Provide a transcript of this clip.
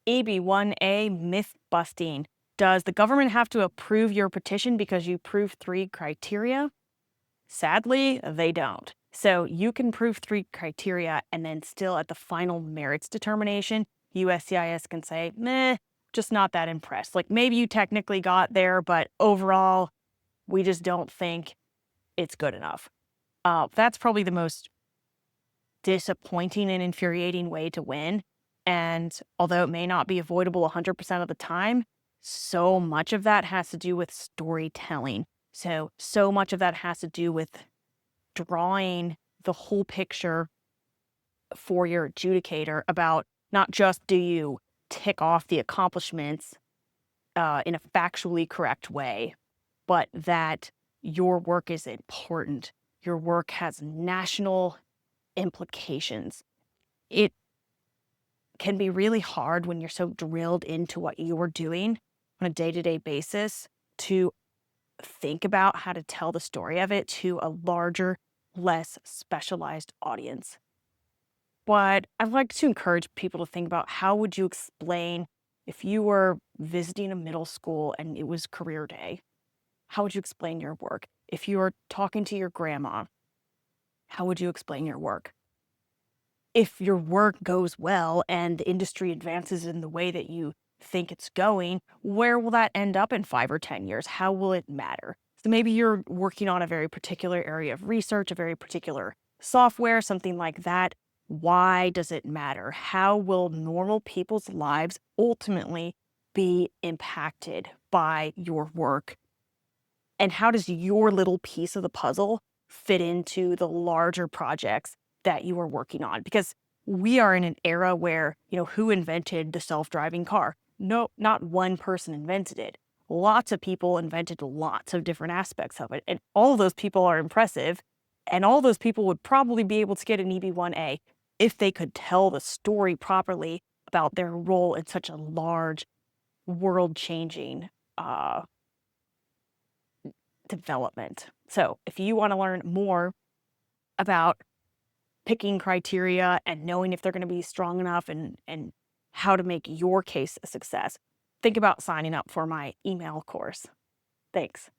EB1A myth busting. Does the government have to approve your petition because you prove 3 criteria? Sadly, they don't. So you can prove 3 criteria and then still at the final merits determination, USCIS can say, meh, just not that impressed. Like maybe you technically got there, but overall, we just don't think it's good enough. That's probably the most disappointing and infuriating way to win. And although it may not be avoidable 100% of the time, so much of that has to do with storytelling. So much of that has to do with drawing the whole picture for your adjudicator about not just do you tick off the accomplishments in a factually correct way, but that your work is important. Your work has national implications. It can be really hard when you're so drilled into what you're doing on a day-to-day basis to think about how to tell the story of it to a larger, less specialized audience. But I'd like to encourage people to think about how would you explain if you were visiting a middle school and it was career day? How would you explain your work? If you were talking to your grandma, how would you explain your work? If your work goes well and the industry advances in the way that you think it's going, where will that end up in 5 or 10 years? How will it matter? So maybe you're working on a very particular area of research, a very particular software, something like that. Why does it matter? How will normal people's lives ultimately be impacted by your work? And how does your little piece of the puzzle fit into the larger projects that you are working on? Because we are in an era where, who invented the self-driving car? No, not one person invented it. Lots of people invented lots of different aspects of it. And all of those people are impressive. And all those people would probably be able to get an EB1A if they could tell the story properly about their role in such a large, world-changing development. So if you want to learn more about picking criteria and knowing if they're going to be strong enough and how to make your case a success, think about signing up for my email course. Thanks.